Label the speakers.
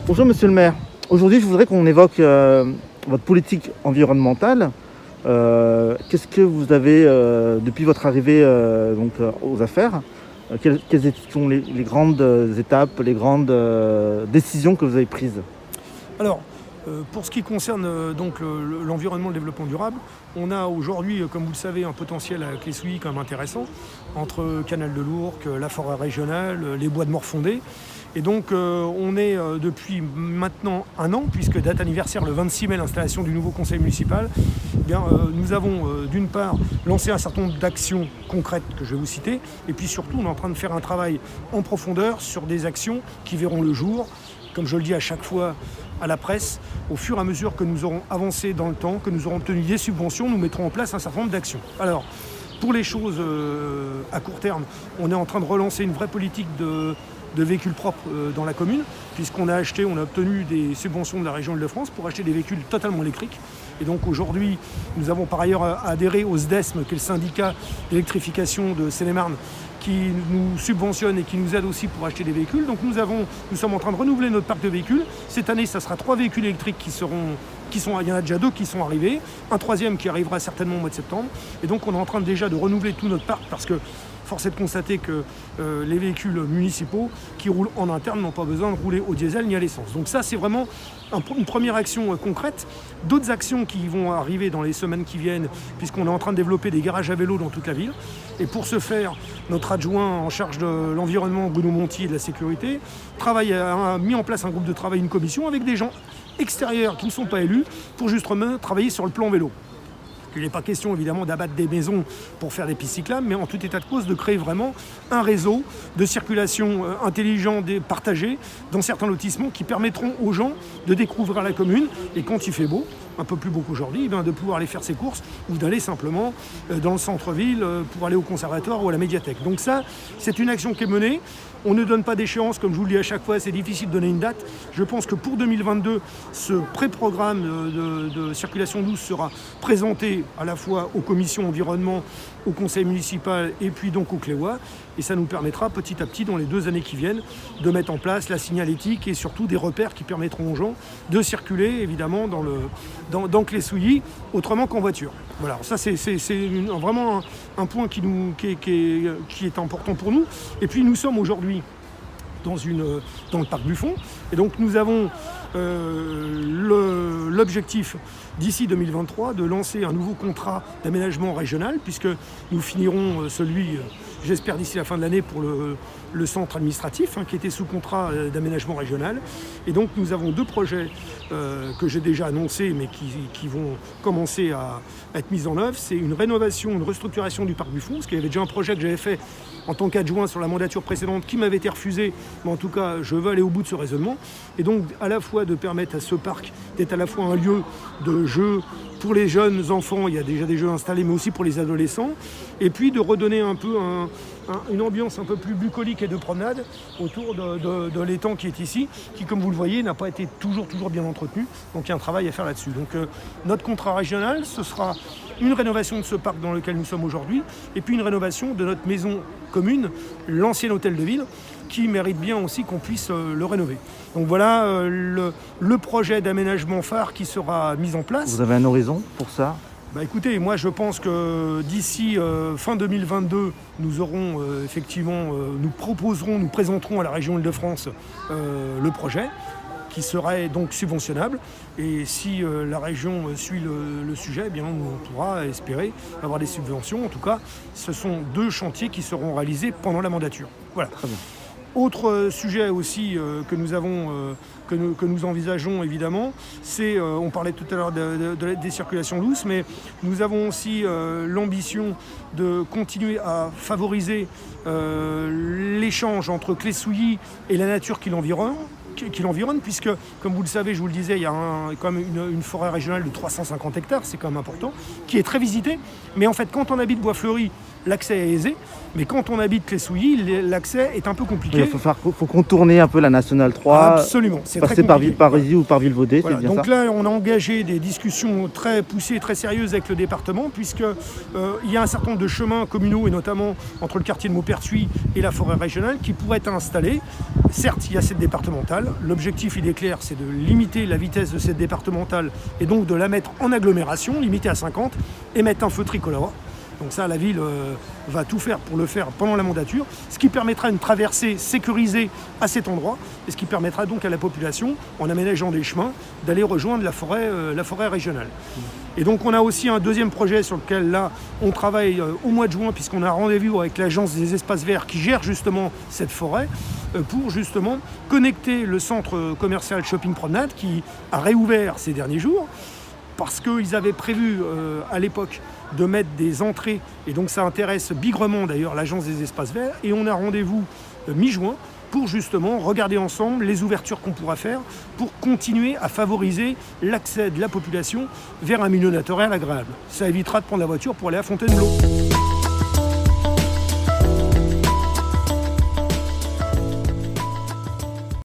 Speaker 1: Bonjour Monsieur le maire. Aujourd'hui, je voudrais qu'on évoque votre politique environnementale. Qu'est-ce que vous avez, depuis votre arrivée aux affaires, quelles sont les grandes étapes, les grandes décisions que vous avez prises?
Speaker 2: Alors, pour ce qui concerne l'environnement, le développement durable, on a aujourd'hui, comme vous le savez, un potentiel avec les Souilly quand même intéressant, entre Canal de l'Ourcq, la forêt régionale, les bois de Morfondé. Et donc on est depuis maintenant un an, puisque date anniversaire le 26 mai, l'installation du nouveau conseil municipal, nous avons d'une part lancé un certain nombre d'actions concrètes que je vais vous citer, et puis surtout on est en train de faire un travail en profondeur sur des actions qui verront le jour, comme je le dis à chaque fois à la presse, au fur et à mesure que nous aurons avancé dans le temps, que nous aurons obtenu des subventions, nous mettrons en place un certain nombre d'actions. Alors, pour les choses à court terme, on est en train de relancer une vraie politique de véhicules propres dans la commune, puisqu'on a obtenu des subventions de la région Île-de-France pour acheter des véhicules totalement électriques. Et donc aujourd'hui, nous avons par ailleurs adhéré au SDESM, qui est le syndicat d'électrification de Seine-et-Marne, qui nous subventionne et qui nous aide aussi pour acheter des véhicules. Donc nous sommes en train de renouveler notre parc de véhicules. Cette année, ça sera 3 véhicules électriques il y en a déjà 2 qui sont arrivés, un 3e qui arrivera certainement au mois de septembre. Et donc on est en train déjà de renouveler tout notre parc, parce que force est de constater que les véhicules municipaux qui roulent en interne n'ont pas besoin de rouler au diesel ni à l'essence. Donc ça, c'est vraiment une première action concrète. D'autres actions qui vont arriver dans les semaines qui viennent, puisqu'on est en train de développer des garages à vélo dans toute la ville. Et pour ce faire, notre adjoint en charge de l'environnement, Bruno Monti, et de la sécurité, a mis en place un groupe de travail, une commission, avec des gens extérieurs qui ne sont pas élus, pour justement travailler sur le plan vélo. Il n'est pas question évidemment d'abattre des maisons pour faire des pistes cyclables, mais en tout état de cause de créer vraiment un réseau de circulation intelligent, partagé dans certains lotissements, qui permettront aux gens de découvrir la commune, et quand il fait beau, un peu plus beau qu'aujourd'hui, de pouvoir aller faire ses courses ou d'aller simplement dans le centre-ville pour aller au conservatoire ou à la médiathèque. Donc ça, c'est une action qui est menée. On ne donne pas d'échéance, comme je vous le dis à chaque fois, c'est difficile de donner une date. Je pense que pour 2022, ce pré-programme de circulation douce sera présenté à la fois aux commissions environnement, au conseil municipal et puis donc au Cléois. Et ça nous permettra petit à petit, dans les 2 années qui viennent, de mettre en place la signalétique et surtout des repères qui permettront aux gens de circuler évidemment dans Clé-Souilly autrement qu'en voiture. Voilà, ça c'est vraiment un point qui est important pour nous. Et puis nous sommes aujourd'hui dans le parc Buffon, et donc nous avons l'objectif d'ici 2023 de lancer un nouveau contrat d'aménagement régional, puisque nous finirons celui, j'espère d'ici la fin de l'année, pour le centre administratif, qui était sous contrat d'aménagement régional. Et donc nous avons 2 projets que j'ai déjà annoncés, mais qui vont commencer à être mis en œuvre. C'est une rénovation, une restructuration du parc Buffon, parce qu'il y avait déjà un projet que j'avais fait en tant qu'adjoint sur la mandature précédente qui m'avait été refusé, mais en tout cas je veux aller au bout de ce raisonnement, et donc à la fois de permettre à ce parc d'être à la fois un lieu de jeu pour les jeunes enfants, il y a déjà des jeux installés, mais aussi pour les adolescents, et puis de redonner un peu une ambiance un peu plus bucolique et de promenade autour de l'étang qui est ici, qui, comme vous le voyez, n'a pas été toujours bien entretenu. Donc il y a un travail à faire là-dessus. Donc notre contrat régional, ce sera une rénovation de ce parc dans lequel nous sommes aujourd'hui, et puis une rénovation de notre maison commune, l'ancien hôtel de ville, qui mérite bien aussi qu'on puisse le rénover. Donc voilà le projet d'aménagement phare qui sera mis en place.
Speaker 1: Vous avez un horizon pour ça?
Speaker 2: Écoutez, moi je pense que d'ici fin 2022, nous aurons nous présenterons à la région Île-de-France le projet, qui serait donc subventionnable. Et si la région suit le sujet, eh bien, on pourra espérer avoir des subventions. En tout cas, ce sont 2 chantiers qui seront réalisés pendant la mandature. Voilà.
Speaker 1: Très bien.
Speaker 2: Autre sujet aussi que nous envisageons évidemment, c'est, on parlait tout à l'heure des circulations douces, mais nous avons aussi l'ambition de continuer à favoriser l'échange entre Clé-Souilly et la nature qui l'environne, puisque, comme vous le savez, je vous le disais, il y a quand même une forêt régionale de 350 hectares, c'est quand même important, qui est très visitée. Mais en fait, quand on habite Bois-Fleuri, l'accès est aisé. Mais quand on habite les Souilly, l'accès est un peu compliqué.
Speaker 1: Il faut contourner un peu la Nationale 3.
Speaker 2: Absolument, c'est très
Speaker 1: passer
Speaker 2: compliqué.
Speaker 1: par Izy ou par Vilvoday,
Speaker 2: Voilà,
Speaker 1: c'est bien
Speaker 2: donc
Speaker 1: ça.
Speaker 2: là, on a engagé des discussions très poussées, très sérieuses avec le département, puisqu'il y a un certain nombre de chemins communaux, et notamment entre le quartier de Maupertuis et la forêt régionale, qui pourraient être installés. Certes, il y a cette départementale. L'objectif, il est clair, c'est de limiter la vitesse de cette départementale et donc de la mettre en agglomération, limitée à 50, et mettre un feu tricolore. Donc ça, la ville va tout faire pour le faire pendant la mandature, ce qui permettra une traversée sécurisée à cet endroit, et ce qui permettra donc à la population, en aménageant des chemins, d'aller rejoindre la forêt régionale. Et donc on a aussi un deuxième projet sur lequel là, on travaille au mois de juin, puisqu'on a un rendez-vous avec l'agence des espaces verts qui gère justement cette forêt, pour justement connecter le centre commercial Shopping Promenade, qui a réouvert ces derniers jours, parce qu'ils avaient prévu à l'époque de mettre des entrées, et donc ça intéresse bigrement d'ailleurs l'agence des espaces verts, et on a rendez-vous mi-juin pour justement regarder ensemble les ouvertures qu'on pourra faire pour continuer à favoriser l'accès de la population vers un milieu naturel agréable. Ça évitera de prendre la voiture pour aller à Fontainebleau.